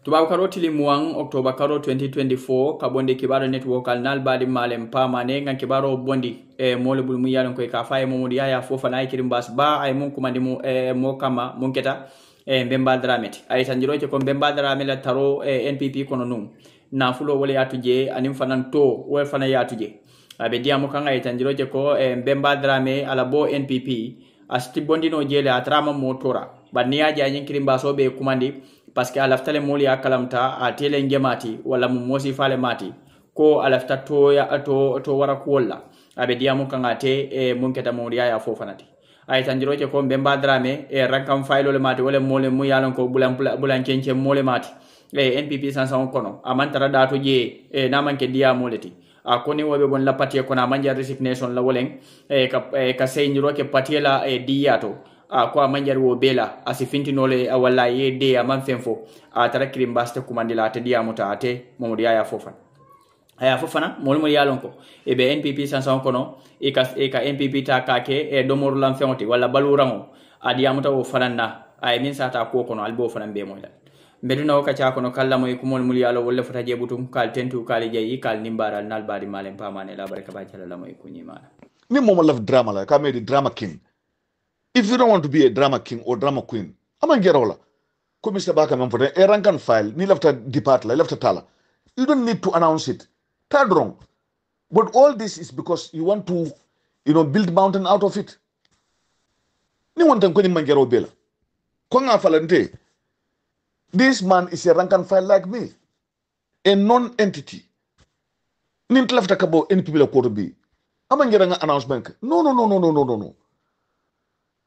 tubabu karo tili muang October karo 2024 kabonde kibaro network al nal badi malem pa mane ngan kibaro bondi mole bul mu yalon koy ka faye Momodou Yaya Fofana ay kirim bas ba ay mun kumandi mu mo kama mun keta Mbemba Drammeh ay tanjiro ko Mbemba Drammeh la taro NPP kono num na fulo wala yatuje anim fanan to wala fana yatuje abe diamu kanga ay tanjiro ko Mbemba Drammeh ala bo NPP asti bondi no jele atrama motora baniya janyin kirim baso be kumandi parce que alaftale moli akalamta atele ngemati wala mumosi fale mati ko alafta to ya to wara kolla abe diamu kangate munketa Momodou Yaya Fofanati ay tanjiro ko Mbemba Drammeh rankam faylo le mati wala mole mu yalan ko bulan kenche mole mati NPP sansan kono amantara dato je namanke diamu leti akoni wobe bon la patie kona manja resignation la wolen ka seyniro ke patiela diato ko manjar wo bela asifintinole wala ye de amam femfo tara kirim baste kumandila te diamuta ate Momodou Yaya Fofana aya Fofana molmo yalon ko e be NPP sansan kono e ka NPP ta kake domor lam fenoti wala balurango adiamuta wo fanana ay min sata ko kono albo fanan be moyla meduna o kacha kono kala moy kumol mul yalo wala fata jebutum kal tentu kal jeyi kal nimbaral nal badi malem pamane la baraka ba jala moy kunyi mala ni momo love drama la ka me the drama king. If you don't want to be a drama king or drama queen, I'm going to get all that. Come Mr. Baka, for a rank and file, ni left a depart, left a tala. You don't need to announce it. Third wrong. But all this is because you want to, build mountain out of it. Ni want to kweni mangero bela. Konga falante. This man is a rank and file like me. A non-entity. Ni left a kabo any people are be. I'm going to get an announcement. No.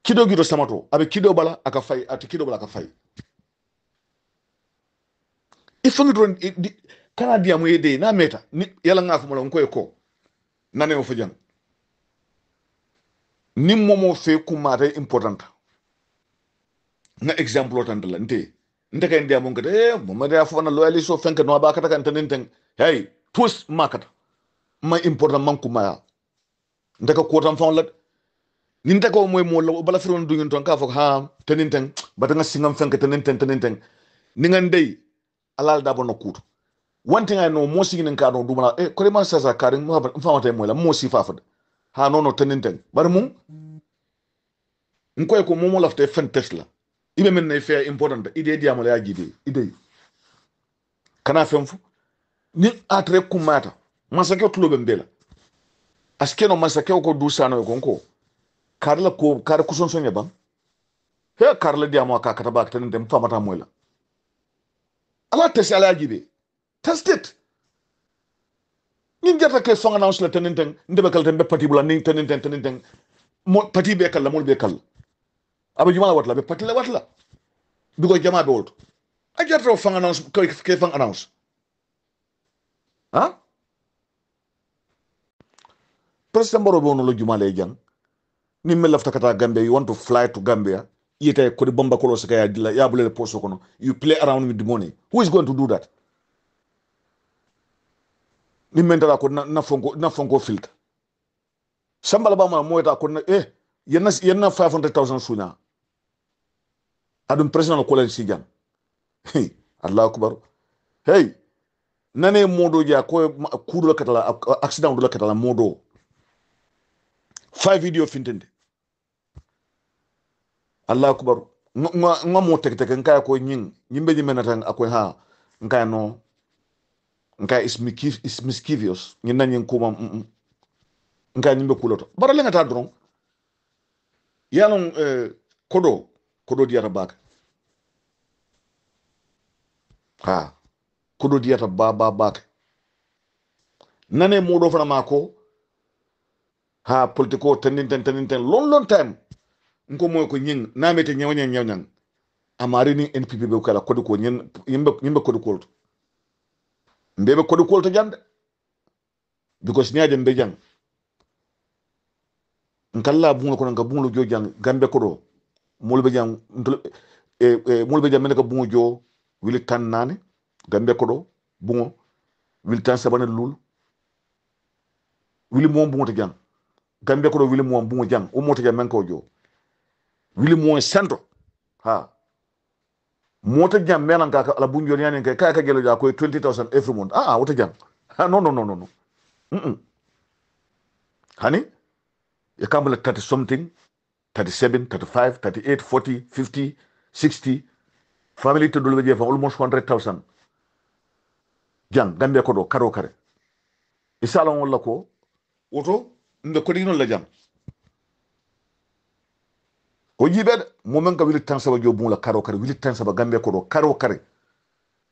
Kido gido samato abe kido bala akafai ati kido bala akafai ifangi don kana dia mu yede na meta yala ngafu mo ko ko nane o fujan ni momo fe kumata important na example tan la nte kay ndia mo ngade Momodou Yaya Fofana loyali so fenke no ba kata kan tan hey tous makata ma important man kumaya ndaka ko tan fon la ninta ko moy mo bala firon du ton ka fok ha teninten batanga singam fenk teninten ningan dey alal da bono kuto one thing I know mo sigin ka do duma ko ma sa karin mo famata mo la mo si fafad ha no teninten bar mum nkoy ko mo lafte fen tesla ibe men nay fe important ide diamo la jide ide kana femfu ni atre kumata masake tulo bembela askeno masake ko du sano ko Karla kuson sonya bang. He Karla diamo ka kataba tenin famata moyla. Ala test ala jibe. Test it. Nin jata ke song announce la tenin ndebe kal tembe parti bula nin tenin mo parti be kala mol be kala. Aba juma watla be parti la watla. Bigo jama be wolto. A jata fang announce ke fang announce. Ha? President Baro bono lo juma le jang. Ni me lafta kata Gambia, you want to fly to Gambia, yete kodi bomba kolo sakaya dila ya bulele poso kono. You play around with the money. Who is going to do that? Ni mentala ko na fonko filter. Sambala ba ma moyta ko yenna 500,000 suna. Adum president ko len sijan. Hey, Allah akbar. Hey, nane modo ja ko kudu la katala accident la katala modo. 5 video fintende. Allah akbar nga mo tek nka ko nyimbe ji menatan akoy ha nka no nka is mischievous nyina nyin kuma nka nyimbe kuloto bara lenga ta dron yalon kodo diata bak ha kodo diata bak nane modo fana mako ha politiko tenin long time nko moy ko nyin namete nyawnyang amari ni NPP be kala kodi ko nyin yimbe kodi ko mbebe kodi ko to jande because nyaade mbe jang nkalla bungo ko nga bungo jo jang gambe ko do mulbe jang mulbe jang men ko bungo jo wili tan nane gambe ko do bungo wili tan sabana lul wili mo bungo to jang gambe ko do wili mo bungo jang o mo to jang men ko jo wili mo centro ha mota jam menan ka ala bunjo yani ka gelo ja ko 20,000 every month wota jam no honey you come like 30 something 37 35 38 40 50 60 family to dulbe je fa almost 100,000 jang gambe ko do karo kare isalon wala ko woto mbe ko dino la jang o jibe mo men ka wili tan saba jobun la karo kare wili tan saba gambe ko do karo kare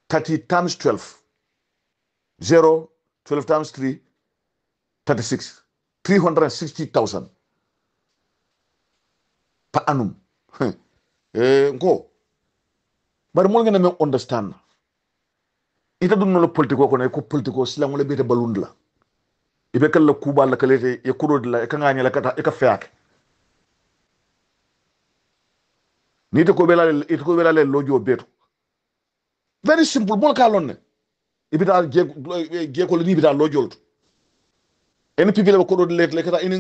30 times 12 0 12 times 3 36 360,000 pa annum ngo bar mo ngena me understand ita dun no politiko ko ne ko politiko sila ngole bete balundla ibe kala kuba la kalete e kuro la e kanga la kata e ka fiak ni to ko bela le lojo beto very simple mo ka lonne ibe dal je ko ni bi dal lojol en pipi le ko do le kata in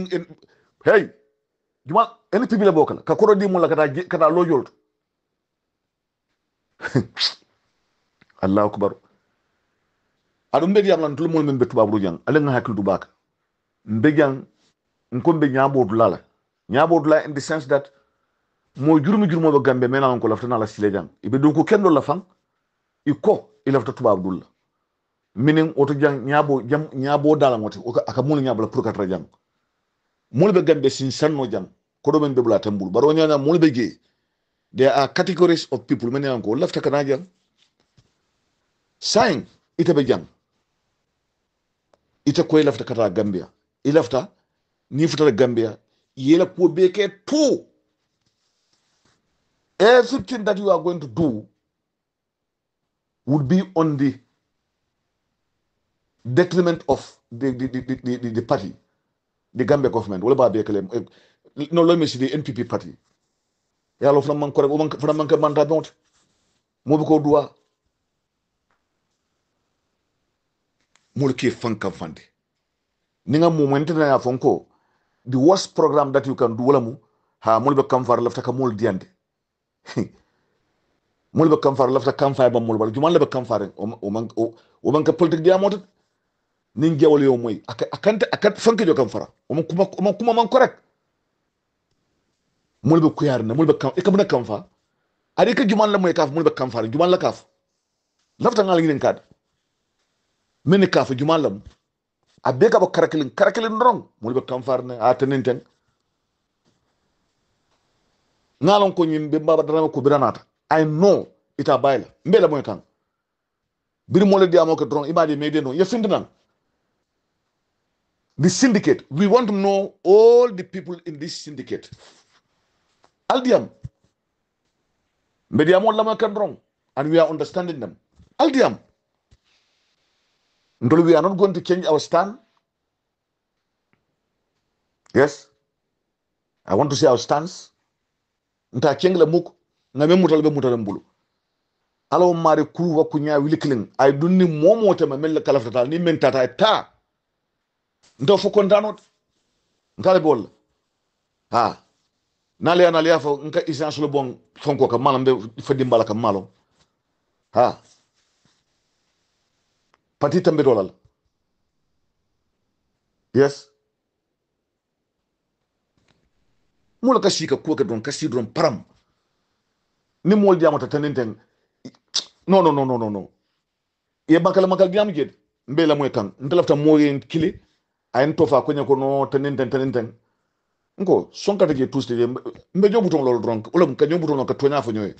hey juma en pipi le bokala ka ko di mo la kata lojol Allahu akbar adum be diam lan tul mol men be tubabu jang ale nga hakil du bak mbe jang nkombe nyaabodu lala nyaabodu la in the sense that mo jurmo be gambe mena ko laftana la sile jang ibe don ko kendo la fan iko ilafta tubabu la minin oto jang nyaabo dala ngoti aka mul nyaabo la pour katra jang mul be gambe sin sanno jang ko do men be bula tambul baro nyana mul be ge there are categories of people mena ko lafta kana jang sign ite be jang ite ko lafta kata gambia ilafta ni futata gambia yela ko beke tout everything that you are going to do would be on the detriment of the party, the Gambia government. What about the no, let me see the NPP party. Ya lo fana man correct, fana man ka man rabont. Mo bi ko duwa. Mo ke fanka fande. Ninga moment na ya fonko. The worst program that you can do wala mu ha mo be kam far lafta ka mol diande. Mo be kam far lafta kam fa ba mo wala juman le be kam far o man ka politique dia motat. Nin jawol yo moy akat fanke jo kam fara o kuma man correct mul be kuyar na mul be kam e kam na kam fa ari ka juman la moy kaf mul be kam fara juman la kaf lafta ngal ngin kad men kaf juman lam abbe ka ba karakelin ndong mul be kam far na atanen ten ngalon ko nyim be Mbemba Drammeh ko biranata I know ita bayla mbela moy kan bir mo le diamo ko drong imadi mede no ya findinan the syndicate, we want to know all the people in this syndicate. Aldiam. Mediamo lama kandrong. And we are understanding them. Aldiam. Until we are not going to change our stand. Yes. I want to see our stance. Nta chengla muk. Na memutal be mutalembulu. Alo mari kuru wa kunya wilikling. I don't need momo tema mele kalafata. Ni mentata ta. Ndo fo kondanot ngale bol ha nalia fo nka essence lo bon fonko ka malam be fa dimbala ka malo ha pati tambe dolal yes mula ka shika ko ka don ka sidron param ni mol diamata tanenten no ye makal diam jed mbela moy kan ndalafta moyen kili ayen tofa ko nyako no tenenten ngo sonkata je tuste mbe jobuton lol dronk wala ka nyobuton ka tonya fo nyoy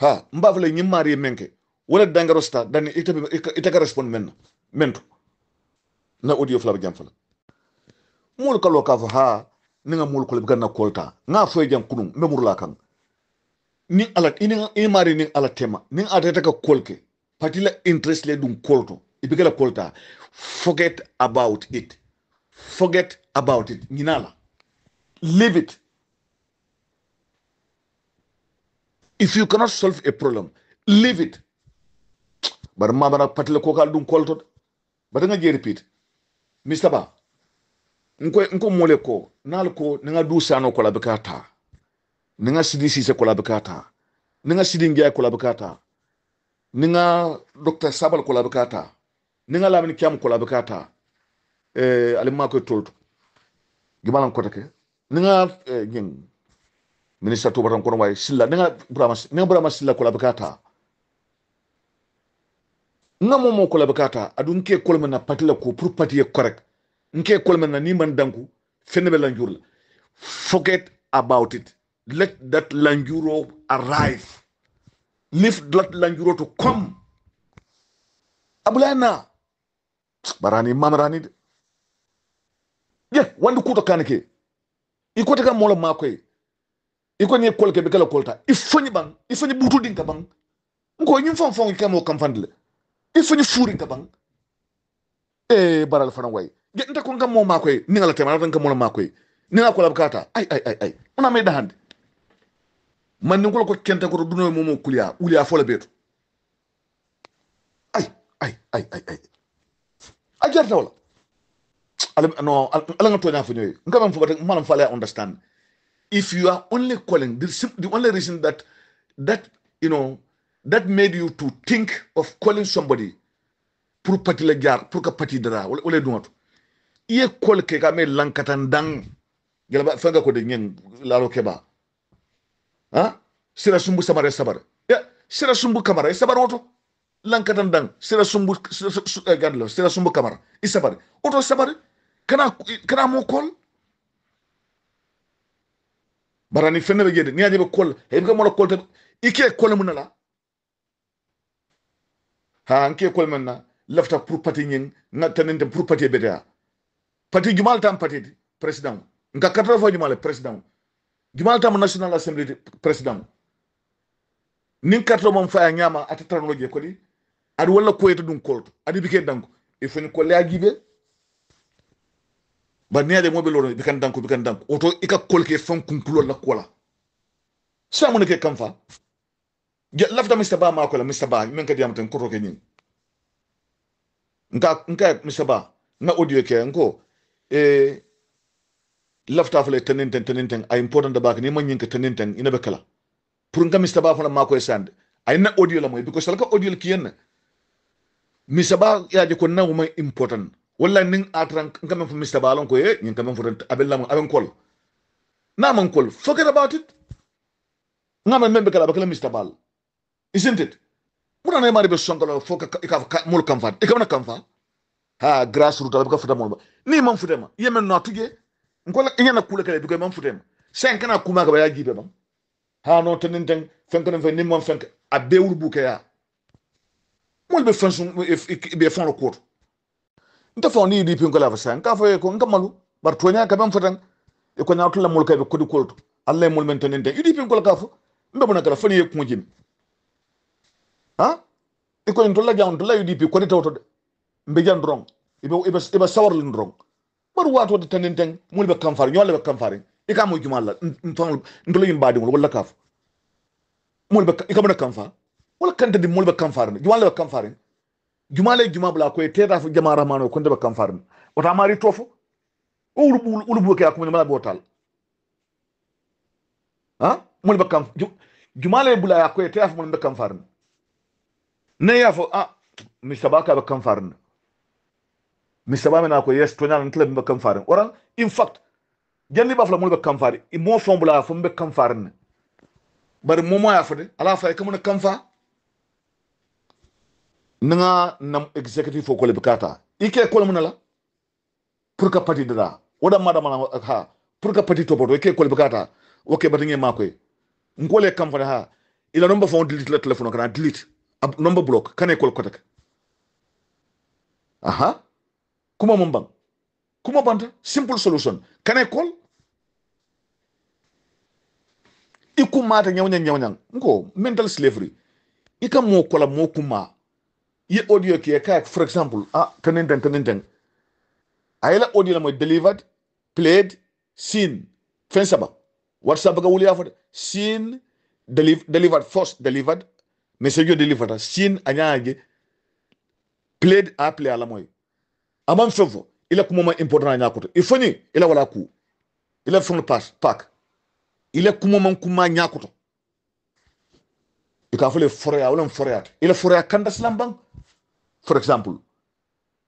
ha mbavle nyimari menke wala dangarosta dan ita ka respond mento na audio flab jam fala mul ka lo ka ha ninga mul ko ganna kolta nga fo jam kunum mbe murla kan ni ala ini mari ni ala tema ni atata ka kolke patila interest le dum kolto ibigala kolta forget about it ninala leave it if you cannot solve a problem leave it bar ma bana patila ko kal dum kolto ba nga je repeat Mr. Ba nko mole ko nal ko nga du sano ko la bekata nga CDC se ko la bekata ninga sidingia ko labakata ninga docteur sabal ko labakata ninga lamini kiam ko labakata alima ko tolto gimalan ko take ninga ngin ministre to batam ko way silla ninga brama silla ko labakata nga momo ko labakata adun ke kolmena patila ko pour patiye correct nke kolmena ni man danku fenbe lanjurla forget about it. Let that lanjuro arrive. Leave that lanjuro to come. Abulana. Barani mamarani. Yeah, wandu kuto kanike. Iko teka mola makwe. Iko nye kolke bekala kolta. Ifani bang. Ifani butu dinka bang. Nko nyim fon fon ikamo kamfandle. Ifani furi dinka bang. Baral fana way. Get nta konga mo makwe. Ningala tema nta mola makwe. Ninga ko labkata. Ay. Una me dahande. Man ngol ko kenta ko duno momo kulia ulia fola beto ay ajarta wala ala ngato nya funyoy ngam fu bat manam fala understand if you are only calling the only reason that that made you to think of calling somebody pour pati la jar pour ka pati dara wala dumato iye kol ke ka me lankatan dang gelaba fanga ko de nyen lalo keba sira sumbu samare sabar ya sira sumbu kamara sabar oto lankatan dang sira sumbu gadlo sira sumbu kamara isabar oto sabar kana mo kol barani fenne be gede ni aje kol e be mo kol te ike kol munala anke kol menna lafta pour pati nyen na tanende pour pati beta pati jumal tam pati president nka 80 jumal president jumal tam national assembly president nin karto mom fa nyama atatanologie ko di adu wala ko yeto dum kolto adi bike danko e fani ko laagibe ba neade mo be loro bikan danko oto ika kolke fam kunkulo la kola sa mo ne ke kamfa lafta Mr. Ba ma ko la Mr. Ba men ka diam tan ko to ke nyin nka Mr. Ba na audio ke nko lafta fa le tenenten ay important da ba ni man nyin ka tenenten ina be kala pour nga Mr. Ba fana mako sande ay na audio la moy because salka audio ki yenna Mr. Ba yaaje ko na mo important wala ning atran ngam fa Mr. Ba lon ko nyin kam fa abel lam aben kol na man kol forget about it ngam membe kala bakala Mr. Ba isn't it muna na mari be sonkalo foka ka mul kam fa e kam na kam fa ha grassroots ala ka futa mo ba ni man futema yemen no tuje ngola nyana kula kala bi man futema sen kana kuma ka ba ya gibe ba ha no tenenten fenken fe nimon fenk a bewul buke ya mol be fansun be fon ko nta fon ni di pin ko la fa ka fa ko ngamalu bar tonya ka ban fatan e ko nyawtu la mol kay be ko di kolto alle mol men tenenten idi pin ko la ka fa mbe bona kala fani e ko jimi e ko ntola jawn to la idi pin ko di tawto de mbe jan drong ibe sawar lu drong bar wato de tenenten mol be kamfar nyole be kamfar ika mo jumala ndolo yimbadi wala kaf mol be ika bana kamfa wala kanta di mol be kamfar jumala be kamfar jumala jumabla ko teta fu jama rahmano ko ndebe kamfar wata mari tofu o ulubu ke akuma mala botal mol be kam jumala bula ko teta fu mol be kamfar ne ya fo Mr. Ba ka be kamfar Mr. Ba mena ko yes to nyala ntle be kamfar oran in fact janni bafla mo be kamfari i mo fombula fo be kamfarne bari momo ya fode ala fa ko mo kamfa nga nam executive fo ko le bukata ike ko mo la pour ka pati dada wada madama ha pour ka pati to bodo ike ko le bukata oke batinge makoy ngole kamfani ha ila nomba fo delete le telephone kana delete nomba block kane ko ko tak kuma mombang kuma banta simple solution kane call iku mata nyawnyang ngo mental slavery ika mo kola mo kuma ye audio ki ka for example tenenten ayela audio la mo delivered played seen fensaba whatsapp ga wuli afade seen delivered first delivered message delivered seen anyaaje played a play ala moy amam fefo ila kuma ma important nyakoto ifani ila wala ku ila fon pass pack ila kuma man kuma nyakoto ikafule forea wala forea ila forea kanda slambang for example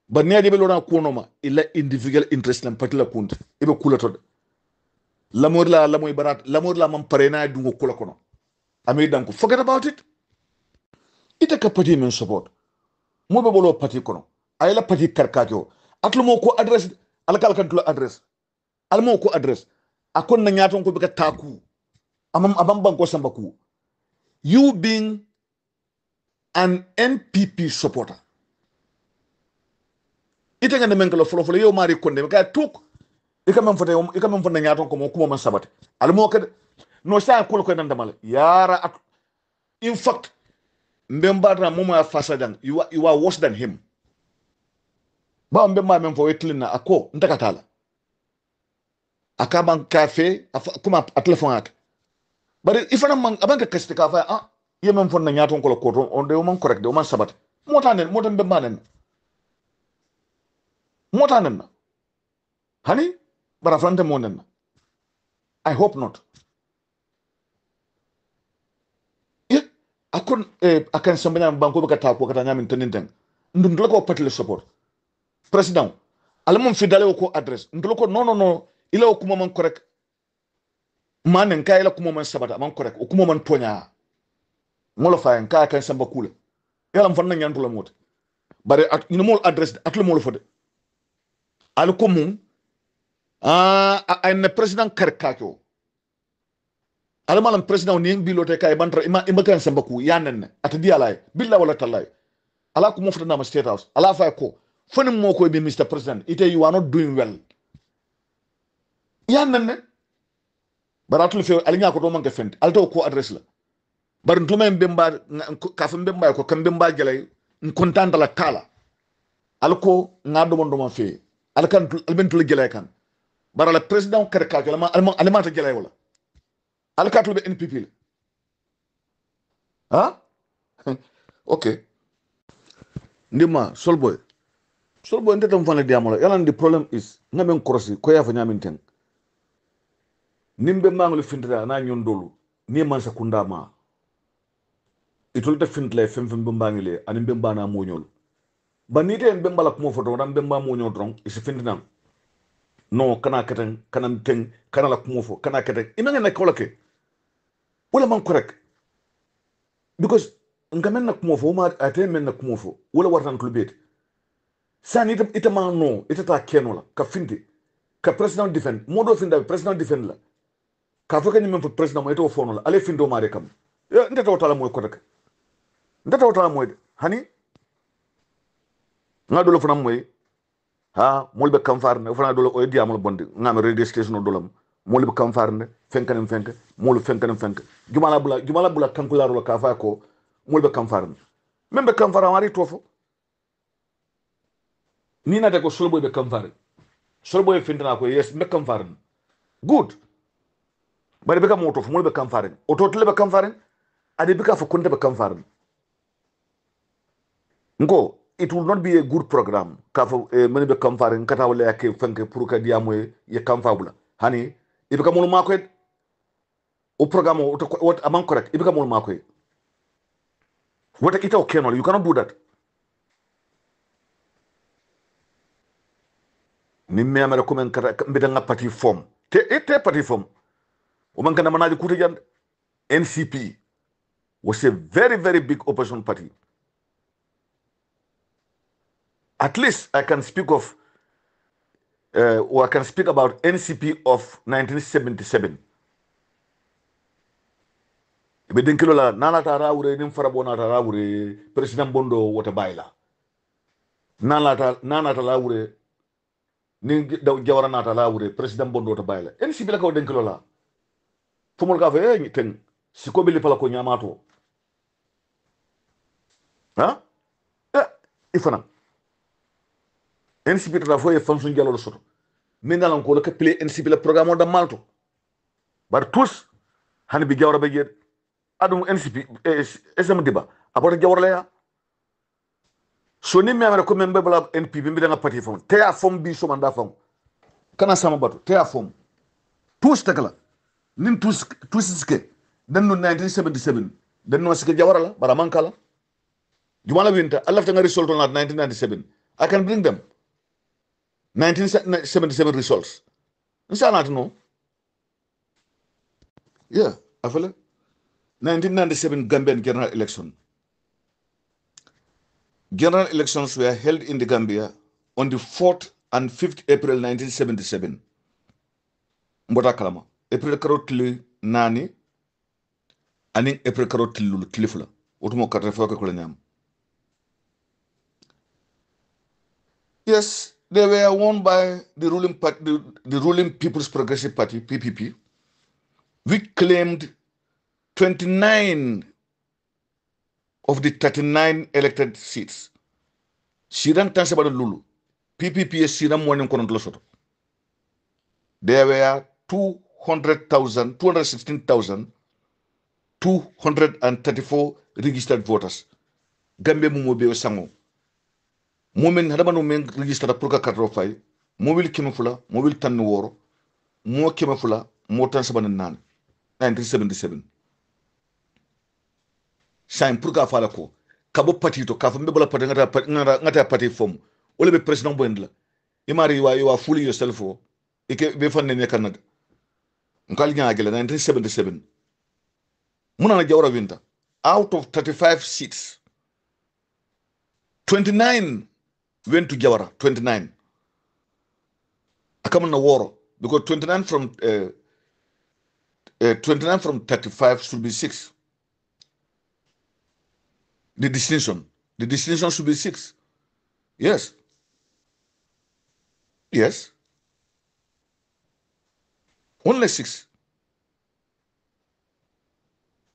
ba ne de lona konoma ila individual interest lam patila kunt ibe kula to l'amour la moy barat l'amour la mam parena dungo kula kono ami danko forget about it ita ka pati men support mo be bolo pati kono ay la pati karkajo atlu mo ko address alkal kan tulo address almo ko address akon na nyaton ko be ka taku amam banko sambaku you being an NPP supporter ite ngane menkalo folo yo mari konde ka tuk ikam fote nyaton ko mo kuma man sabate almo ka no sa ko ko nan damal yara in fact Mbemba Drammeh momo ya faster than you are worse than him ba Mbemba men fo wetlina ako ntakatala akaban cafe kuma a telephone at bari ifana man abanka kasti ka fa yemen fon na nyaton ko ko on de man correct de man sabat motanen Mbemba nen motanen hani bara frante monen I hope not akon akan sambanya banko baka ta ko kata nyamin teninten ndul ko patle support president alamon fidale ko address ndul ko no ila ko kuma man correct manen ka ila kuma man sabata man correct o kuma man tonya ngolo fayen ka kan samba kula yalla fan na nyan to la mot bare at ni mol address atlu mol fode al ko mum ay president karkato alamalam president ni bilote kay bantra ima kan samba ku yanen atadi alay billa wala talay ala ko mofta na state house ala fa ko fonim moko be Mr. President ite you are not doing well yanen baratul fe alinya ko do man ka fent alto ko address la bar ntuma Mbemba ka fa Mbemba ko kam Mbemba gelay contente la tala alko ngado mon do man fe alkan albentul gelay kan bara la president karka ko alma ta gelay wala alkatlu be NPP okay ndima solboy ndetam fane diamola yalan the problem is ngamen krosi ko ya fa nyamin ten nimbe manglu findira na nyon dolu ni man sakunda ma itul te findle fem mbangile ani Mbemba na monyol banite Mbemba la kumo foto ram Mbemba monyol dron isi findinam no kana keten kana ten kana la kumo fo kana keten imanga na kolake wala man correct because ngamen na kumo fo ma ate men na kumo fo wala wartan klubet sani ita ma no ita ta kenola ka findi ka president defend modo finda president defend la ka foka ni men fo president mo ito fono la ale findo mare kam ndeta wotala moy correct ndeta wotala moy hani ngado lo fana moy molbe kam farne fana do o diamol bonde ngam radio station do lam molbe kam farne fenkanem fenk molu fenkanem fenk jumala bula kankularo la ka fa ko molbe kam farne membe kam fara mari tofo ni na de ko solboy be kam farne solboy findana ko yes be kam farne good bari be kam moto molbe kam farne o to tele be kam farne ade be ka fa kunde be kam farne ngo it will not be a good program kafo mani be kamfare kata wala yake fanke pour ka diamoy ye kamfabula hani ibe kamul mako o program o what among correct ibe kamul mako what ita okay no you cannot do that ni me amara ko men kata mbe da party form te party form o man kana manaji kuta jand NCP was a very very big opposition party. At least I can speak of, or I can speak about NCP of 1977. Ibedin kilo la nana tara ure nim farabona tara ure President Bondo wata baila. Nana tara ure ni jawara na tara ure President Bondo wata baila. NCP la ko den kilo la. Fumul ka fe ten sikobi li pala ko nyamato. Ifana. NCP tata fo e fonction dialo soto minalan ko le ka play NCP le programme da malto bar tous hani bi jawra be jed adum NCP SM diba apota jawra la ya so ni me amere ko membe bla NPP bi da parti fom te a fom bi so manda fom kana sama bato te a fom tous takala nin tous ske dan no 1977 den no sike jawara la bara mankala jumala winta Allah tanga result on 1997 I can bring them 1977 results inshallah no yeah afala 1997 Gambian general elections were held in the Gambia on the 4th and 5th April 1977 mbota kalama April karotli nani aning April karotli lulu tilifula otumo karte foka kula nyam. Yes, they were won by the ruling party, the ruling People's Progressive Party (PPP), which claimed 29 of the 39 elected seats. Siran tansabada lulu PPP is siran morning kono. There were 216,234 registered voters. Gambia mumobe sango. Momen hadamanu men register pour ka kadro fay mobil kimafula mobil tan woro mo kimafula mo tan saban nan 1977 sain pour ka fala ko kabo parti to ka fa mbela parti ngata parti fom wala be president boyndla imari wa fully yourself o ike be fanne ne kanada ngal nyaagela 1977 muna na jawra winta out of 35 seats 29 went to Jawara, 29. I come on the war because 29 from 35 should be 6. The distinction should be 6. Yes. Yes. Only 6.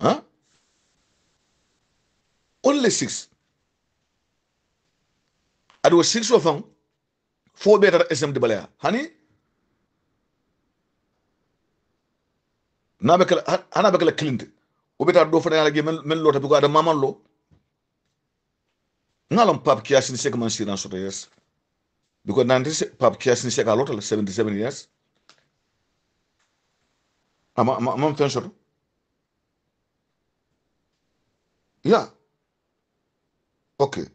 Huh? Only 6. And was 6 of them, 4 better SM de Balea. Honey? Anabekala Clint. Ubeta do for the argument, men lot of the Mamma Law. Nalam Pap Kias in second man, so yes. Because 90 Pap Kias in second lot 77 years. I'm finished. Yeah. Okay.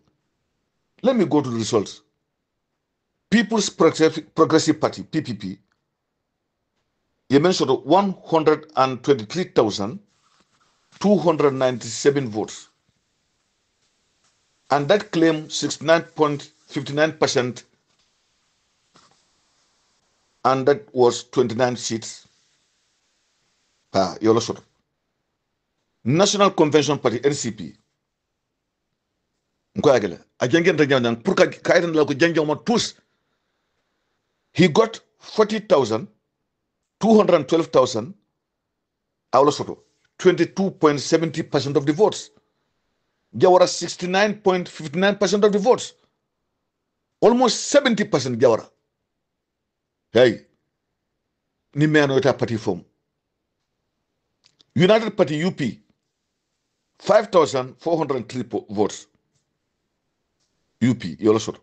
Let me go to the results. People's Progressive Party, PPP, you mentioned 123,297 votes. And that claimed 69.59%, and that was 29 seats. National Convention Party, NCP, he got 40,212,000, 22.70% of the votes. Jawara 69.59% of the votes. Almost 70% Jawara. Hey, ni meano eta party form. United Party UP, 5,403 votes. UP, Yolosor.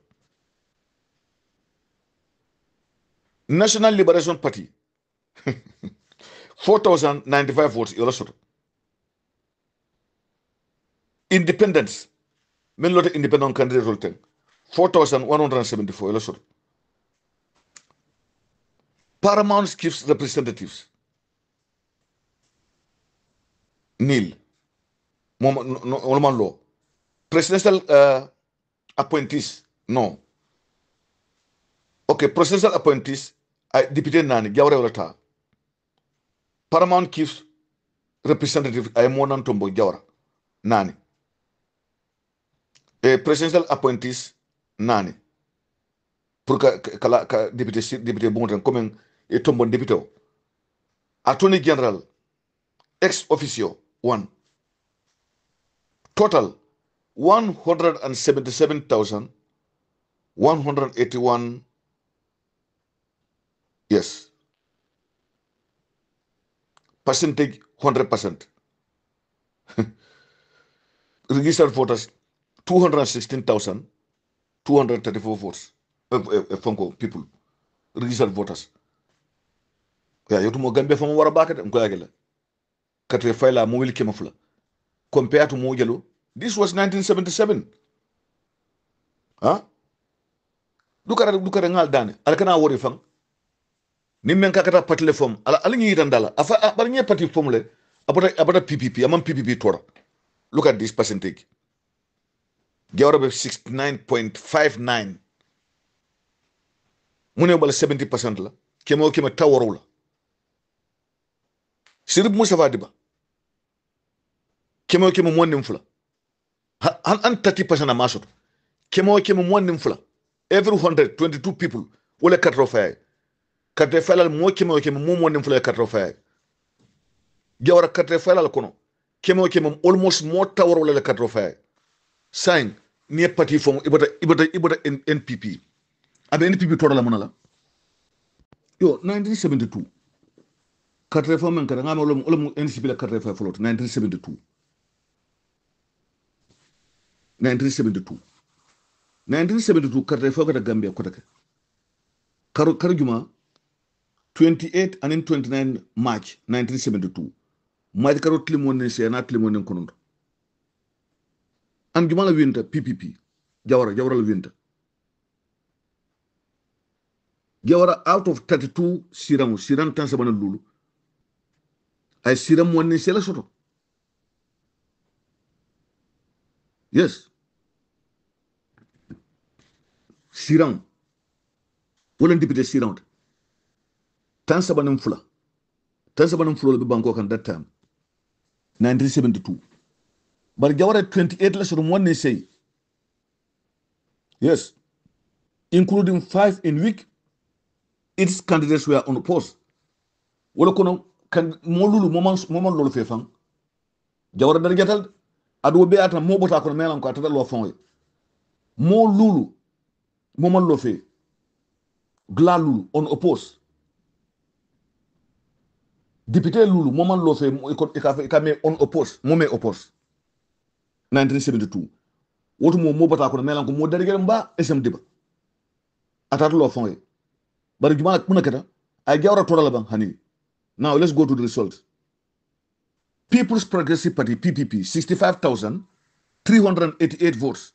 National Liberation Party, 4,095 votes, Yolosor. Independence, men lot independent candidate roll 4,174, Yolosor. Paramount gives representatives, nil. Law. Presidential appointees, no. Okay, presidential appointees, deputy nani, Jawara Olata. Paramount gives representative, I am Monan Tombo Jawara, nani. Presidential appointees, nani. Pour que député bon comme et tombe député. Attorney General, ex officio, 1. Total 177,181. Yes. Percentage 100%. Registered voters 216,234 votes. Fonko people. Registered voters. Yeah, you to mo Gambia from Warabaka and Guagala. Katre file a mobile kemafula. compared to Mojalo. This was 1977. Huh? Look at ngal dane. Alkana wori fang. Nimmen kakata patile fom. Ala nyi tandala. Afa barnya pati formule. Abada PPP. Amam PPP tora. Look at this percentage. Jawara be 69.59. Mune bala 70% la. Kemo tawaro la. Sirib Mustafa Diba. Kemo mwannim fula. An 30% amasot. Kemo mwannim fula. Every 122 people wole katrofay. Katrofay mo kemo mwannim fula katrofay. Jawara katrofay kono. Kemo almost more tawaro la katrofay. Sign near party from ibada NPP. Abe NPP tora la monala. Yo 1972. Katrofay men kada ngama olom NCP la katrofay folot 1972. 1972 katrofay kada Gambia kotake. Karujuma 28 and in 29 March 1972. March karo tlimone se na tlimone konondo. An jumala winter PPP Jawara la winter. Jawara out of 32 siram tansabana lulu. Ay siram wonne se la soto. Yes. Siram. Wolen député siram. Tansabanum fula. Tansabanum fula be Bangkok at that time. 1972. But Jawara 28 less from one say. Yes. Including 5 in week, its candidates were unopposed. Wala kono kan molulu moment lolu fefang. Jawara dar jatal adu be ata mo bota kono melan ko atata lo fon. Mo lulu moment lo fe. Gla lulu unopposed. Député lulu moment lo fe ka me unopposed, mo me opposed. 1972. Wotu mo bata ko melan ko mo dergere mba esem diba. Atatu lo fon. Bari juma kuna keta ay Jawara toral bang hani. Now let's go to the results. People's Progressive Party PPP 65,388 votes.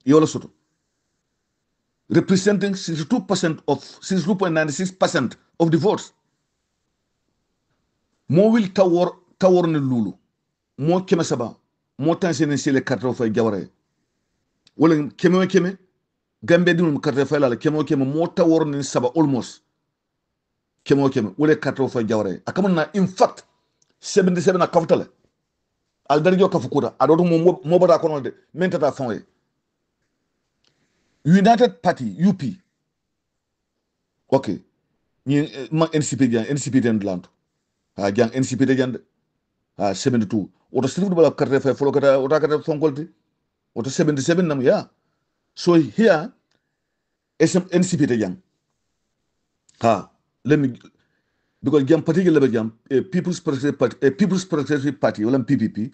Yola Soto. Representing 62.96% of the votes. Mo will tawor ne lulu. Mo keme saba. Mo tansene sele katrofay Jawara. Wala keme Gambia dinum katrofay la kemo mo tawor ne saba almost. Kemo wala katrofay Jawara. Akamana in fact 77 na kafutale. Al darjo kafukuda. Adoto mo bata kono de mentata fonwe. United Party UP. Okay. Ni NCP den land. Jang NCP de jande. 72. Oto sirifu bala katrofay folo kata ota kata fonkolti. Oto 77 nam ya. So here NCP de jang. Let me because jam particular jam People's Progressive Party wala PPP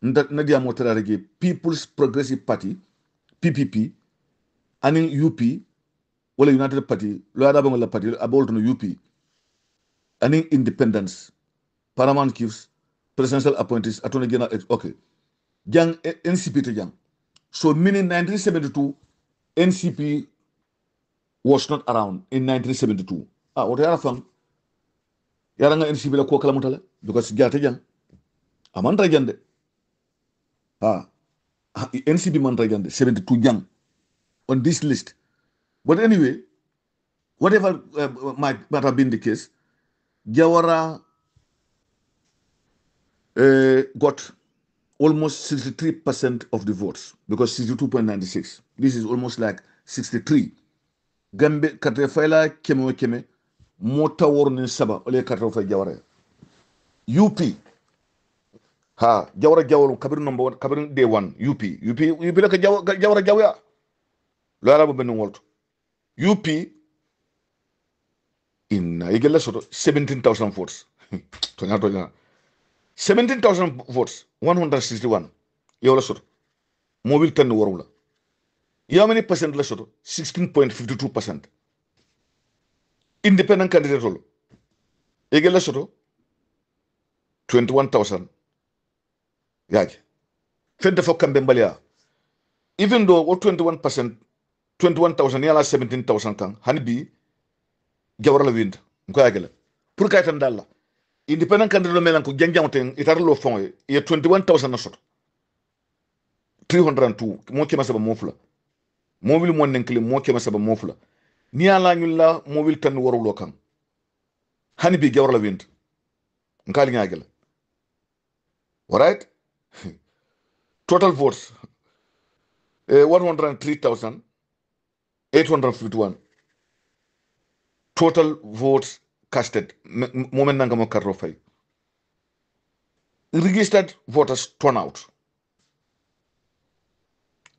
na dia motara rege People's Progressive Party PPP anin UP wala United Party lo ada bang la party about no UP anin independence paramount chiefs presidential appointees attorney general okay jang NCP te jang so meaning 1972 NCP was not around in 1972 what yara fam yara nga NCP la ko kala mutala because jata jang aman rajande NCP man rajande 72 jang on this list. But anyway, whatever might have been the case, Jawara got almost 63% of the votes because 62.96. This is almost like 63. Gambe Katrefela keme mota warning saba ole Katrefela Jawara. UP Jawara kabir number 1 kabir day 1 UP la Jawara Jawya lo ala ben wolto UP in igella soto 17,000 votes to 17,000 votes 161 yola soto mobile tan warula how many percent la soto 16.52%. Independent candidate rolo igella soto 21,000 yaje fedde fo kambe mbalia even though 21%, 21,000 yala 17,000 kan hanbi jawra la wind ko yagela pour kay tan dalla independent candidate melan ko janjangoten itar lo fon e 21,000 na soto 302 mo kema saba mofla mo wil mon nenkle mo kema saba mofla ni ala nyulla mo wil tan waru lo kan hanbi jawra la wind nkali ngagela alright total votes 103,851 total votes casted moment nangamo karro fay registered voters turnout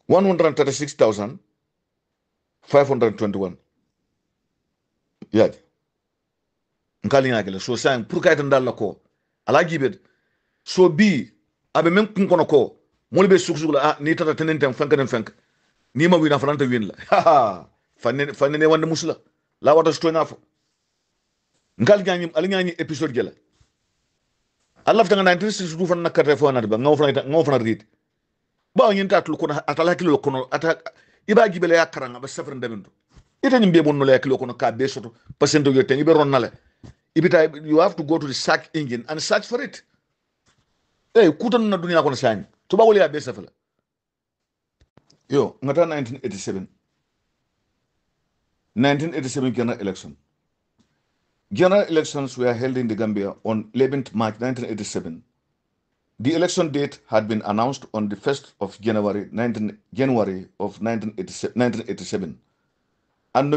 136,521 yaade nkali ngagele so sang pour kayta dalla ko ala jibed so bi abe men kun kono ko mol be suksugula ni tata tenen fank ni ma wina fananta win la fanne wande musla la wata sto nafo ngal gañim ali gañi episode gela Allah tanga 1962 fan nakate fo na ba ngaw fana rit ba ñin tatul ko atala kilo kono ata iba gibele yakaranga ba safar ndemendo ita ñimbe bonno le kilo kono ka be soto pasento yo ten ibe ron nale ibita you have to go to the search engine and search for it kutan na dunia kono sani to ba woli ya be safala yo ngata 1987 general elections were held in the Gambia on 11th March 1987. The election date had been announced on the 1st of January 1987, and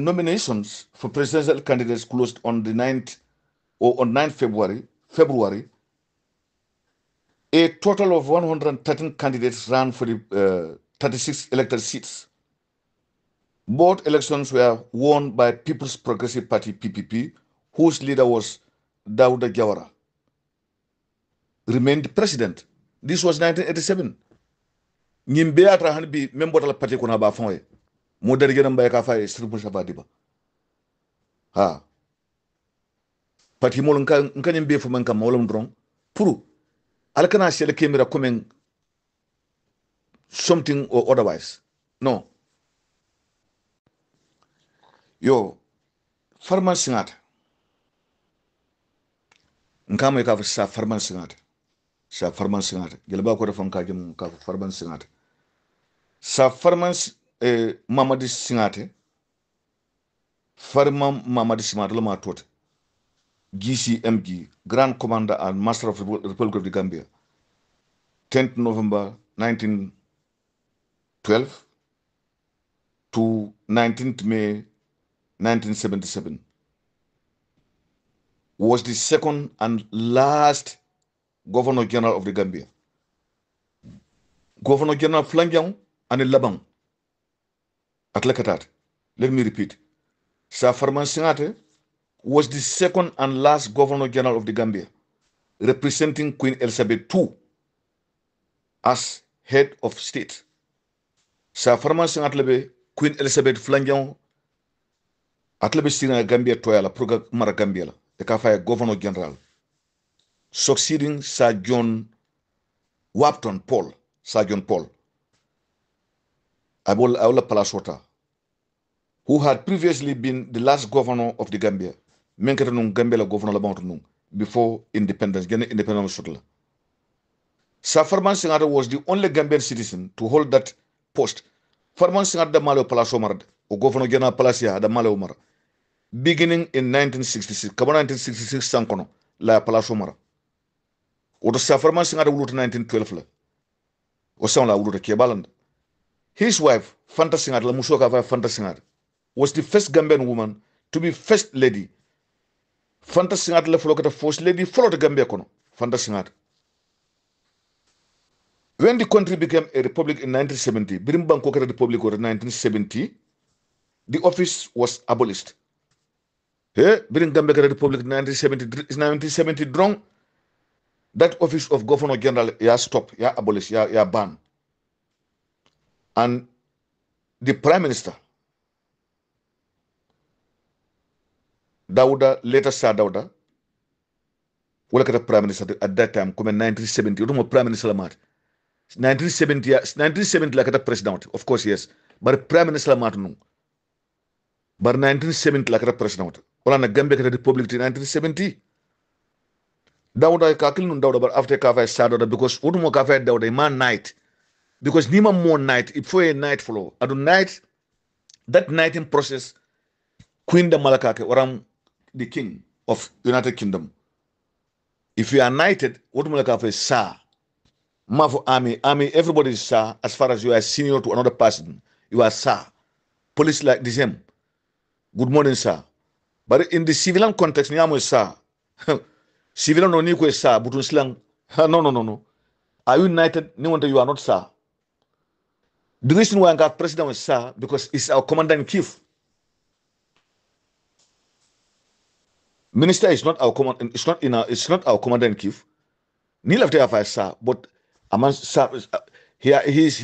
nominations for presidential candidates closed on the 9th or on 9th February. A total of 113 candidates ran for the 36 elected seats. Both elections were won by People's Progressive Party (PPP), whose leader was Dawda Jawara, remained president. This was 1987. Nyimbe atra hanbi member la parti kuna ba fonye. Mo derge na mbaye ka faye sirbu shabadiba. Ha. Parti mo nka nyimbe fo man kam wolum dron pour alkana shele kemira coming something or otherwise. No. Yo farman singata nkama ka fa farman singata sa farman singata gelba ko defon ka jëm ka farman singata sa farman mamadi singate farman mamadi singata lama tot GCMG Grand Commander and Master of the Republic of the Gambia 10th November 1912 to 19th May 1977 was the second and last Governor General of the Gambia. Governor General Flangyang and Labang at Lekatat. Let me repeat. Sir Farman Singate was the second and last Governor General of the Gambia, representing Queen Elizabeth II as head of state. Sir Farman Singate lebe Queen Elizabeth Flangyang atlebe sina Gambia toyala proga mara Gambia la e ka fay Governor General, succeeding Sir John Paul Abola Palasota, who had previously been the last governor of the Gambia. Menkata nung Gambia la governor la bantu nung before independence, independence shutla. Sir Farman Singata was the only Gambian citizen to hold that post. Farman Singata da malo Palaso Marad, or Governor General Palasia da malo Umar. Beginning in 1966, kaba 1966 sankono la Palaso Mara. Odo Sir Farman Singata wuluta 1912 la. O san la wuluta Kebaland. His wife, Fanta Singata, la musoka va Fanta Singata, was the first Gambian woman to be first lady. Fanta Singata la folokata first lady followed the Gambia kono. Fanta Singata. When the country became a republic in 1970, Birimban Kokara Republic in 1970, the office was abolished. Birin Gambia Republic in 1970 drong, that office of Governor General ya stop, ya abolish, ya ban. And the Prime Minister, Dauda, later Sir Dauda, wala kata prime minister at that time comme 1970 otomo prime minister la mat 1970 la kata president of course yes but prime minister la mat no but 1970 la kata president wala na Gambia kata republic 1970 Dawda kakil nun Dawda but after kafa started because otomo kafa Dawda man night because nima more night it for a night follow adu night that nighting process Queen da Malakake waram the king of United Kingdom. If you are knighted, what Malakafe is sir. Mafo army, everybody is sir as far as you are senior to another person. You are sir. Police like the same. Good morning, sir. But in the civilian context, Niamo is sir. Civilian no Nico is sir, but slang. No. Are you knighted? No wonder you are not sir. The reason why I got president is sir because it's our commander in chief. Minister is not our command. It's not our commander in chief. Neil after affair, sir, but among sir, he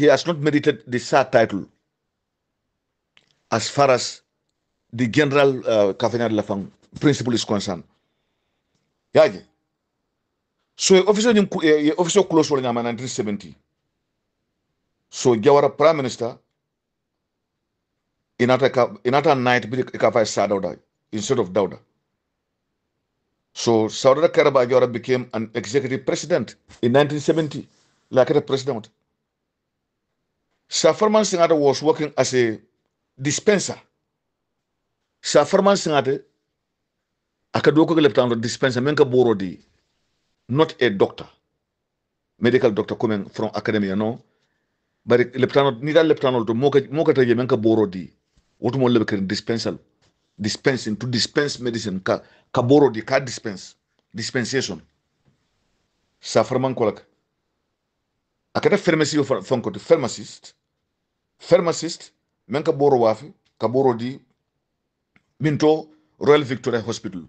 has not merited the sir title as far as the general Kafenar Lafang principle is concerned. Yeah. So officer close for 1970. So Jawara Prime Minister in another night Kafai Sir Dauda instead of Dauda. So Saudara Karaba Jawara became an executive president in 1970, like a president. Sir Farman Singate was working as a dispenser. Sir Farman Singate akadoko leptano dispenser menka borodi, not a doctor, medical doctor coming from academia, no. But leptano nida leptano to moka taje menka borodi, utumo lebe dispenser. Dispensing to dispense medicine ka borodi ka dispense dispensation sa farman kolak akata pharmacy of fonko pharmacist men ka boro wafi ka borodi minto Royal Victoria Hospital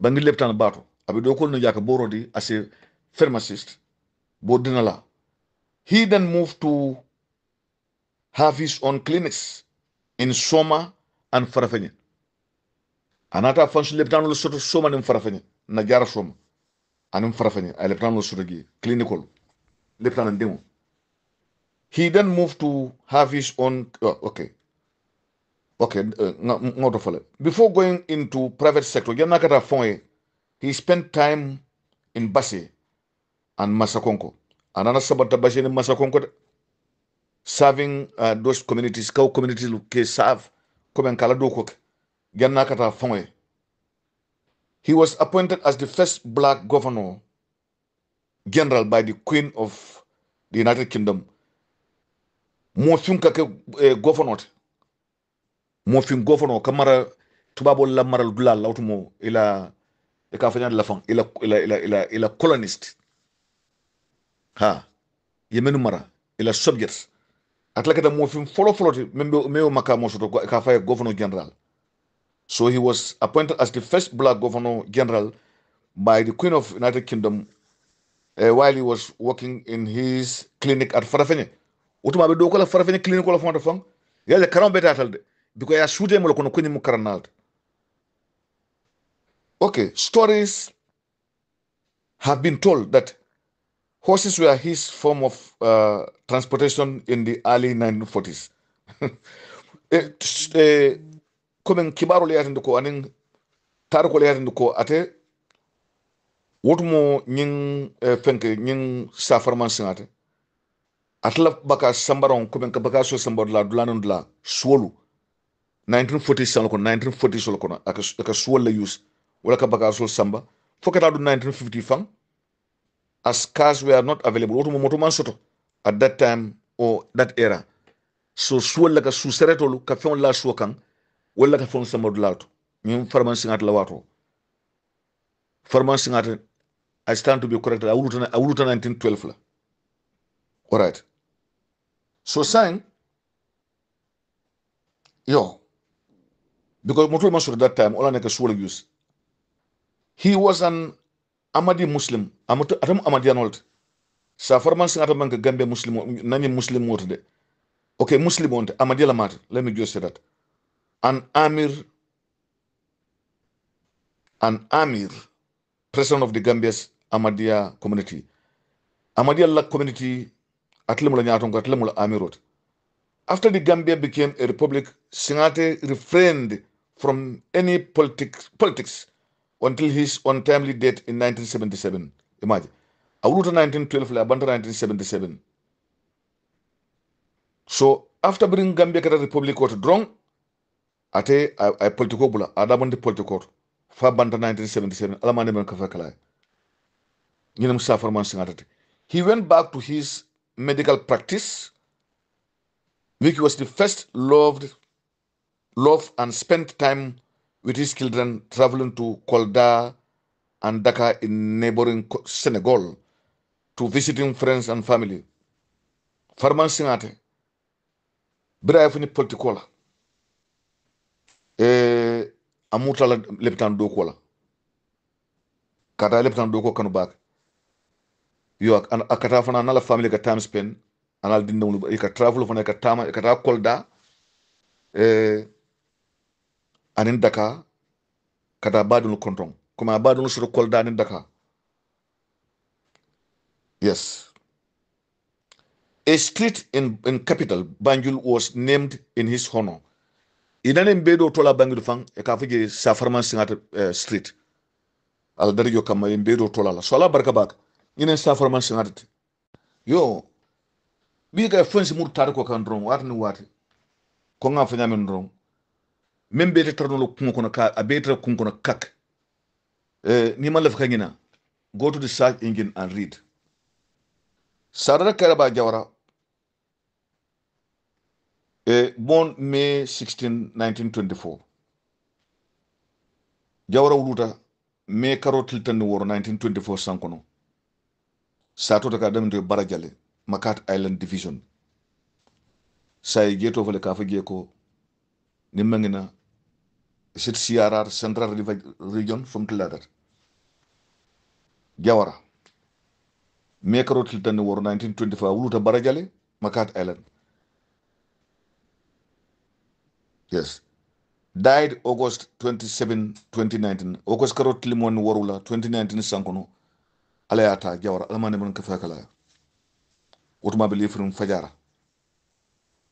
bangi leptan bato abi do ko no yaka borodi as a pharmacist bodinala. He then moved to have his own clinics in Soma and Farafenye. Anata function leptano soto Soma nim Farafenye na jara Soma anim Farafenye ay leptano soto gi clinical leptano demo. He then moved to have his own before going into private sector yanakata fonye he spent time in Basse and Masakonko. Anana sabata Basse and Masakonko serving those communities, cow communities who serve come Kaladoko. He was appointed as the first black governor general by the Queen of the United Kingdom. Mofim governor kamara tubabo la maral dula lautumo ila ekafanya la fang ila colonist ha yemenu mara ila subjects atlakata mofim follow meo makamo soto kafaya governor general. So he was appointed as the first black governor general by the Queen of the United Kingdom while he was working in his clinic at Farafenye. Utuma be do ko la Farafenye clinic ko la fonta fang ya le karam betatal de because ya shoote mo ko kuni mu karanal. Okay, stories have been told that horses were his form of transportation in the early 1940s. Comme kibaro le yatinde ko anin tar ko le yatinde ko ate wotumo nyin fenke nyin safarman singate atla baka sambaron comme ka baka so sambar la dulanon la suolu 1940 sal ko 1940 sol ko aka suol la use wala ka baka so samba fokata du 1950 fam as cars were not available wotumo motoman soto at that time or that era so suol la ka su seretolu ka fen la so kan wala ka fon sama dulato min pharmacy ngat la wato pharmacy ngat I stand to be correct awuluta 1912 la all right so saying because motul masur that time all neka swole use he was an Ahmadi Muslim atam Ahmadianolt sa pharmacy ngat man Gambia Muslim nani Muslim wotde okay Muslim wonte Ahmadi la mat let me just say that an Amir president of the Gambia's Ahmadiyya community. Ahmadiyya community atlemula nyatonga atlemula amirot. After the Gambia became a republic, Singate refrained from any politics until his untimely death in 1977. Imagine. Awuruta 1912 la banta 1977. So after bringing Gambia kata republic what drong ate ay politiko bula adabandi politiko fa banta 1977 alamane men kafa kala. Nyinam safarman Singate. He went back to his medical practice, which was the first loved and spent time with his children traveling to Kolda and Dakar in neighboring Senegal to visiting friends and family. Farman Singate, bira fini politikola. Amuta la lepitan dokola. Kata lepitan doko kanu bak. Yo akata fana nala family ka time spend anal dinna ka travel fana ka tama ka Kolda anin Dakar kata badunu kontong kuma badunu suru Kolda anin Dakar. Yes. A street in capital Banjul was named in his honor. Idane mbedo tola Banjul fang e ka fije Safarman Singate street. Al darijo kama mbedo tola la. So la barka bak. Ine Safarman Singate. Yo bi ga fonsi mur tar ko kan ron wat ni wati. Ko nga fanya men ron. Membe te tarno kun kono ka abetra kun kono kak. Ni man la fa ngina. Go to the search engine and read. Sadara Karaba Jawara, born May 16, 1924. Jawara Uluta, May Karo Tilton War 1924 Sankono. Sato Takadam to Barajale, Makat Island Division. Sai Gate over the Kafa Geko, Nimangina, Sit CRR Central Region from Tiladar. Jawara. Mekaro Tilton War 1925, Uluta Barajale, Makat Island. Yes. Died August 27, 2019. August Karo Tilimon Warula, 2019 Sankono. Alayata Jawara, Alamane Kafakala. Utma believe from Fajara.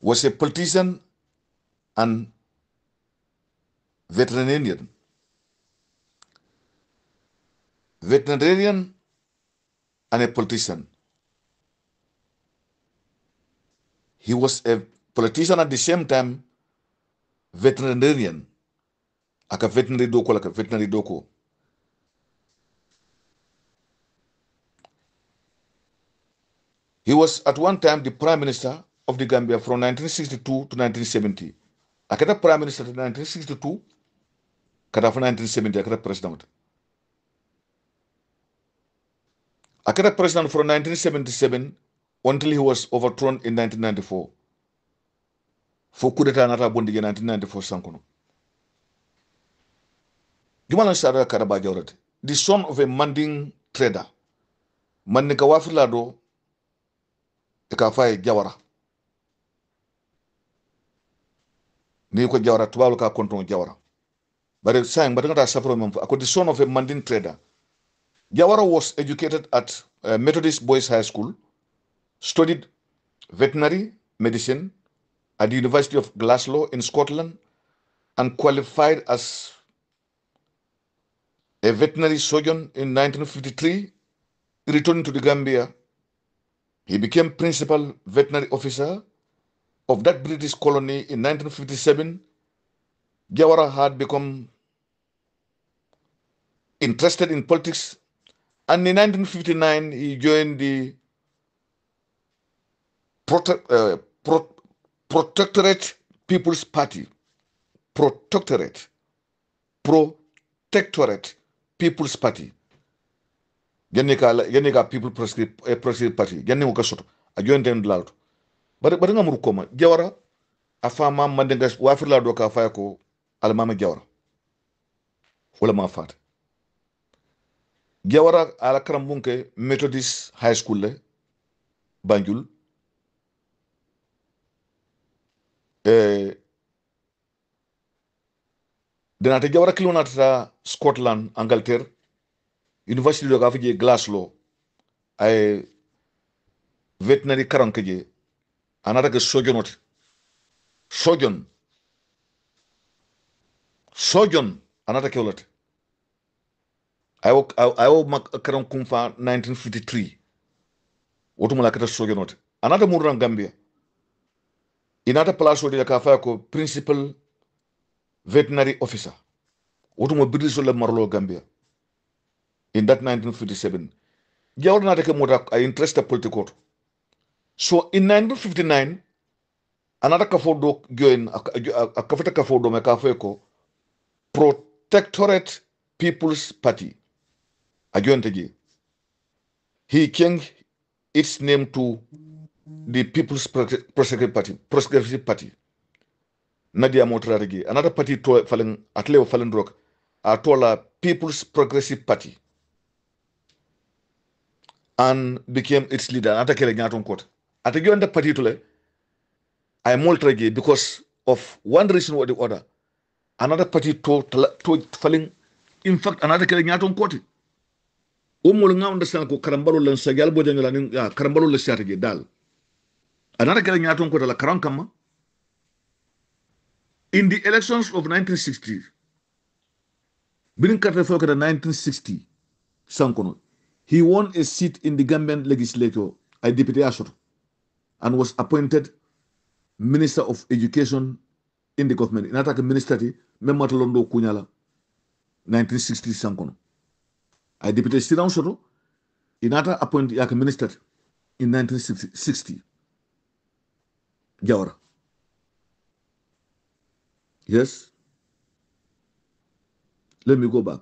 Was a politician and veterinarian. Veterinarian and a politician. He was a politician at the same time, veterinarian. Aka veterinary doko. He was at one time the Prime Minister of the Gambia from 1962 to 1970. Akata Prime Minister from 1962, kata from 1970 akata President. Akata President from 1977 until he was overthrown in 1994. For coup d'etat nata bondi in 1994 sankono. Jumala Sara Karaba Jawrat, the son of a manding trader. Mandika wafilado ekafai Jawara. Ni ko Jawara tubalu ka konton Jawara. But saying but ngata safro mem ako the son of a manding trader. Jawara was educated at Methodist Boys High School, studied veterinary medicine at the University of Glasgow in Scotland, and qualified as a veterinary surgeon in 1953. Returning to the Gambia, he became principal veterinary officer of that British colony in 1957. Jawara had become interested in politics, and in 1959 he joined the Protectorate People's Party. Protectorate People's Party. Genika People Proscript Party. Genne ko soto. A joined them loud. But ngamuru koma. Jawara afama mandenga wafirla doka faya ko almama Jawara. Wala ma fat. Jawara ala karambunke Methodist High School le Banjul. Denate Jawara kilonata Scotland, Angleterre. university do gafi je Glasgow ay veterinary karanke je anata ke sojon anata ke wolate ayo mak karan kumfa 1953 wotumala kata sojonote anata murran Gambia inata place de ka fa ko principal veterinary officer wotumo British le marlo Gambia in that 1957 jawr nata ke mota ay interest political. So in 1959 another kafodo join a kafeta kafodo me kafeko Protectorate People's Party a join teji. He changed its name to the People's Progressive Party. Nadia Motraregi. Another party to fallen at Leo Fallen Rock. Atola People's Progressive Party. And became its leader. Another Kelenyaton court. At the join the party to I am Moltregi because of one reason or the other. Another party to falling. In fact, another Kelenyaton court. Nga understand ko karambalo lan sagal bo jangala ni karambalo le strategy dal anara kala nyaton ko dala karankama in the elections of 1960 bilin carte fo ko 1960 sankono he won a seat in the Gambian legislature a deputy asher and was appointed minister of education in the government inata ka minister ti memata londo kunyala 1960 sankono a deputy Sidan Soto inata appointed yak minister in 1960 Jawara. Yes. Let me go back.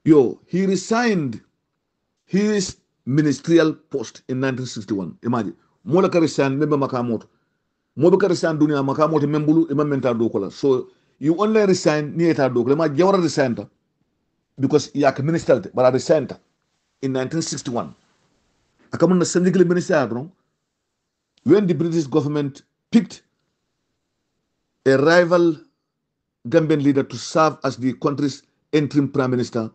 He resigned his ministerial post in 1961. Imagine. Mola ka resign member makamoto. Moba ka resign dunia makamoto membulu ima mental dokola. So you only resign ni eta dokola. Ma Jawara resigned because yak minister but I resigned in 1961. Akamun na syndical minister when the British government picked a rival Gambian leader to serve as the country's interim prime minister,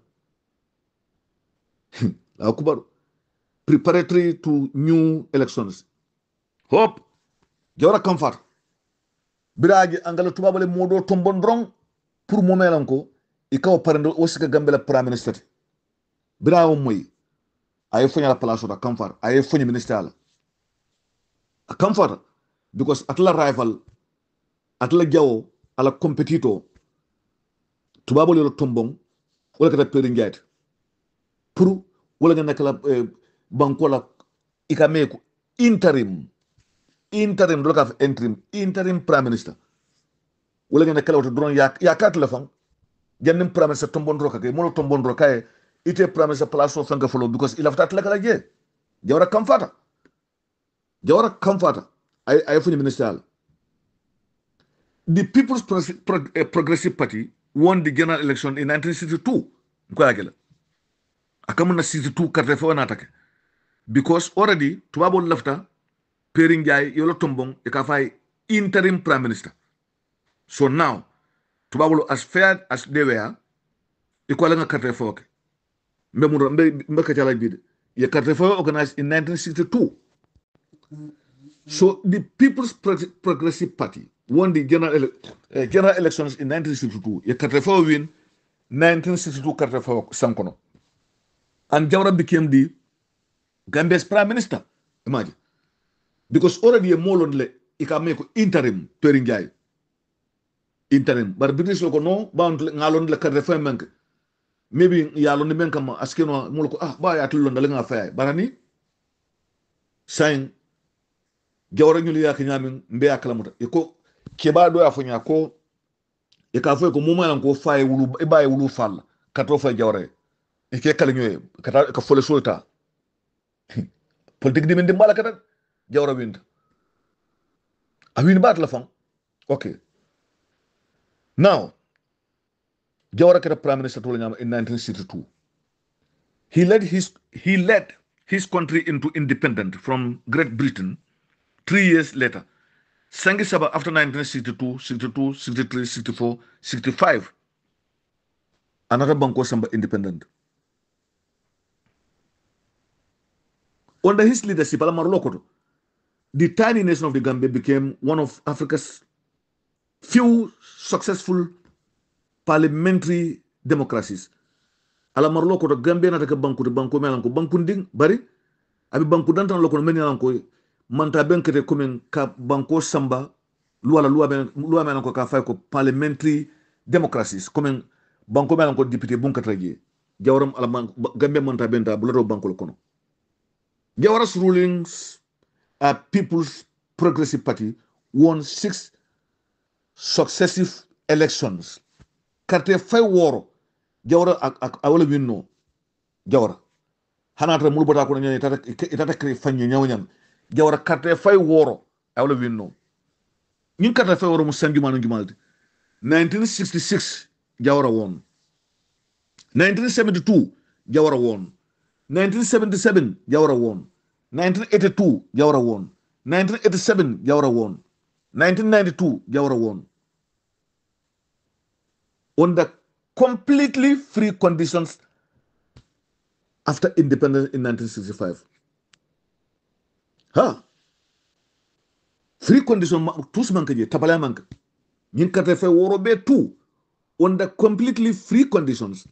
preparatory to new elections. Hope Jawara comfort. Biraji angala tubabale modo tombondrong pour momelanko ikaw parendo osika Gambia prime minister. Birawo moy aye fonya la place da comfort aye fonya minister a comfort because atla rival atla jawo ala competitor tubabole lo tombong wala kata peri ngiat pour wala nga nakala bankola ikameku interim do ka interim prime minister wala nga nakala to drone ya kat la fang jannim prime minister tombon roka ke mono tombon roka ite prime minister place so fanga follow because il afta atla kala je Jawara comforter ay funi minister. The People's Progressive Party won the general election in 1962. Akamuna 62 carte fo natake because already tubabo lafta pering jay yolo tombong e ka fay interim prime minister. So now tubabo as fair as they were e ko la nga carte fo ke mbe ka chala bid ye carte fo organized in 1962. So the People's Progressive Party won the general elections in 1962. Ye carte fo win 1962 carte fo sankono. And Jawara became the Gambia's prime minister. Imagine. Because already a molon le ika make interim perinjay. Interim. But British loko no bound ngalon le carte fo menke. Maybe yalon menka ma askeno moloko ba ya tulon le nga fay. Barani saying Jawara nyuli ya kinyamin mbe akalamuta. Iko keba do ya fonya ko e ka fo ko moma lan ko fay wulu e baye wulu fall kato fay Jawara e ke kala nyoy kata ka fole solta politique di men di mbala kata Jawara winta a win bat la fam. Okay, now Jawara kata prime minister to in 1962. He led his country into independence from Great Britain 3 years later. Sangi Saba after 1962, 62, 63, 64, 65. another banko samba independent. Under his leadership, the tiny nation of the Gambia became one of Africa's few successful parliamentary democracies. Alamar Lokoto Gambia na banko melanko bankunding bari abi banku dantan lokono meni lanko manta benkete komen ka banko samba loi melanko ka fay ko parliamentary democracies komen banko melanko député bunkatraje jawaram ala Gambia manta benta buloto banko lokono. Jawara's rulings People's Progressive Party won 6 successive elections. Karte fay woro Jawara awala winno Jawara hanatra mulbota ko nyani itata kre fanye nyawnyam Jawara karte fay woro awala winno nyin karte fay woro mu sanjumanu jumalde 1966 Jawara won 1972 Jawara won 1977 Jawara won 1982 Jawara won 1987 Jawara won 1992 Jawara won under completely free conditions after independence in 1965. Free conditions tous manke je tabala manke nyin kate fe woro be tout under completely free conditions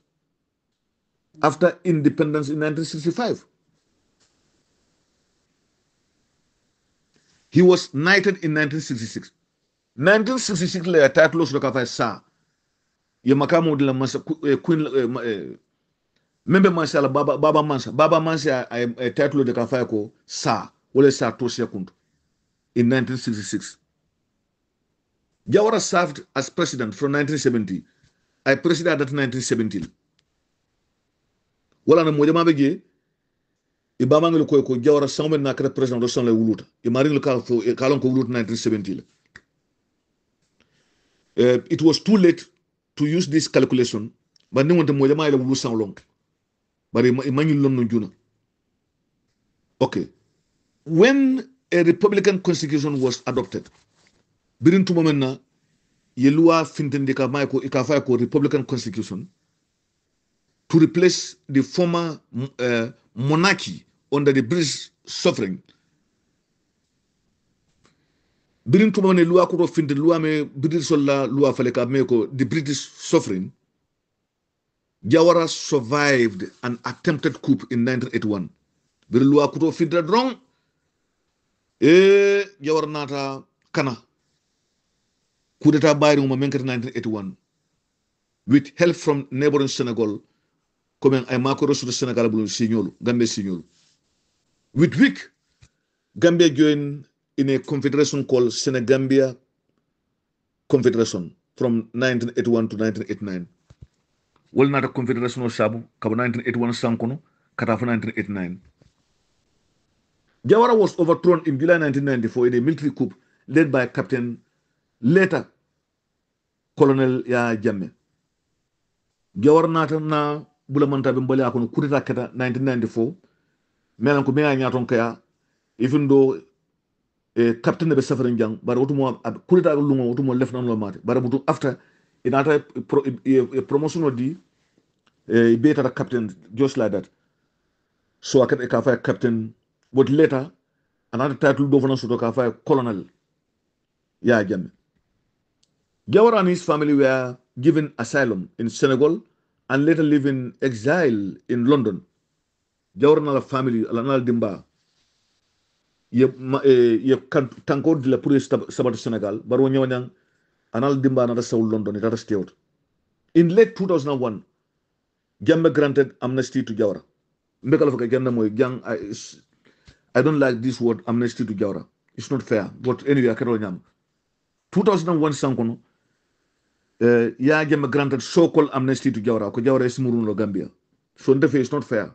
after independence in 1965. He was knighted in 1966. 1966 le title so ka fa sa ye makamu de la masa queen membe mansa la baba mansa a title de ka fa ko sa wala sa to second in 1966. Jawara served as president from 1970. I president at 1917. Wala na moja mabege ibama ngel ko Jawara sangmen na kata president do son le wuluta e mari le kalon ko wuluta 1917. It was too late to use this calculation, but no one to moja ma ile wulu sang long. But imagine lon no juna. Okay. When a Republican constitution was adopted, birin to moment na ye loi fintendika maiko ikafa ko Republican constitution to replace the former monarchy under the British sovereign. Birin to moment loi ko finten loi me British la loi fale ka me ko the British sovereign. Jawara survived an attempted coup in 1981. Birin loi ko finten wrong. Jawara nata kana coup d'etat bayri mo men 1981 with help from neighboring Senegal comme ay mako resu Senegal bu signolu Gambia signolu with week Gambia joined in a confederation called Senegambia Confederation from 1981 to 1989 wal nata confederation o sabu kabo 1981 sankono kata for 1989. Jawara was overthrown in July 1994 in a military coup led by later Colonel Yaya Jammeh. Jawara nata na bula manta be mbali akono coup d'etat kata 1994 melan ko meya nyaton kaya even though captain be safarin jang bar wotumo coup d'etat lungo wotumo lef nan lo mate bar mutu after inata promotion odi beta captain just like that so I can fire captain, but later another title governor should fire colonel Yaya Jammeh. Jawara and his family were given asylum in Senegal and later live in exile in London. Jawara and family alanal dimba ye tanko de la police sabat Senegal baro nyawanyang anal dimba na South London it stayed. In late 2001 Jammeh granted amnesty to Jawara. I don't like this word amnesty to Jawara. It's not fair. But anyway, I can't 2001 sankono Yaya Jammeh granted so-called amnesty to Jawara. Because Jawara is Murun Gambia. So it's not fair.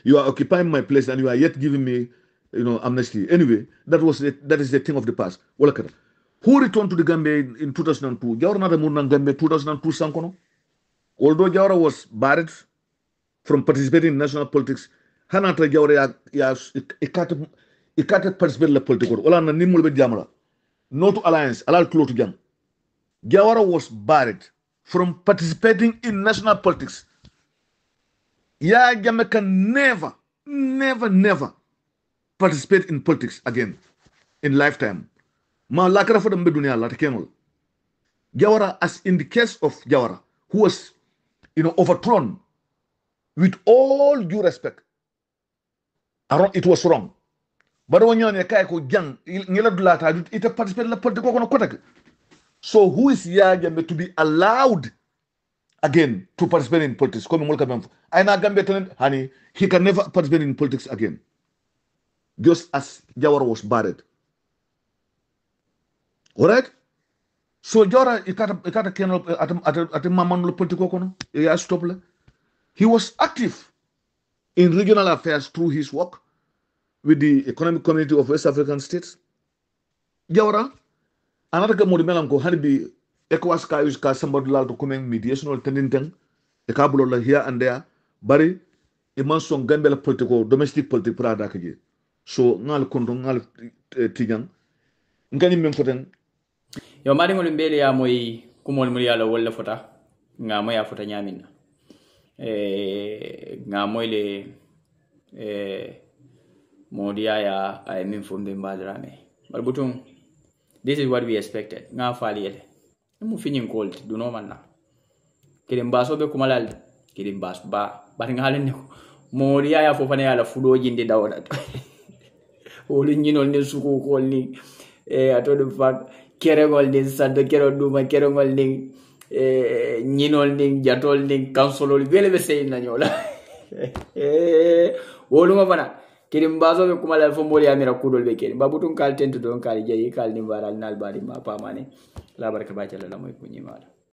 You are occupying my place and you are yet giving me, amnesty. Anyway, that is the thing of the past. Who returned to the Gambia in 2002? Jawara nada Murun Gambia 2002 sankono. Although Jawara was barred from participating in national politics, Hanata Jawara ikate participate in the politics. Ola na nimul be jamala. No to alliance, alal close to jam. Jawara was barred from participating in national politics. Yaya Jammeh can never participate in politics again in lifetime. Ma lakara for the dunia la tekenol. Jawara, as in the case of Jawara, who was, overthrown with all due respect. It was wrong. But when you're ko jang, ngela dulata it participate in the political kono. So who is Yaya Jammeh to be allowed again to participate in politics? He can never participate in politics again. Just as Jawara was barred. Alright? So Jawara, he was active in regional affairs through his work with the Economic Community of West African States. Jawara, another Modimelanko had be ECOWAS ka use ka somebody to come mediation or tending a couple of here and there. Bari iman son Gambia political domestic political prada kaje. So ngal kondo ngal tijan ngani men foten yo mari ngol mbele ya moy kumol muri yalla wala fota nga moy afota nyamina nga moy le Momodou Yaya ay min fo Mbemba Drammeh bal butung. This is what we expected. Nga fali yele. Mu finin cold do no man na. Kirim baso be kumalal kirim bas ba bari ngalen ne Momodou Yaya Fofana yala fudo jinde dawda. Olu nyinol ne suku ko ni atodo fak kerengol ni sando kero duma kerengol ni nyinol ni jatol ni kansolol bele be sey na nyola. Wolu ngabana kirimbazo be kumalal fo moli amira kudol be keri babutun kal tento don kal jayi kal ni baral nal bari ma pamane la baraka ba jalla la moy kunyimala.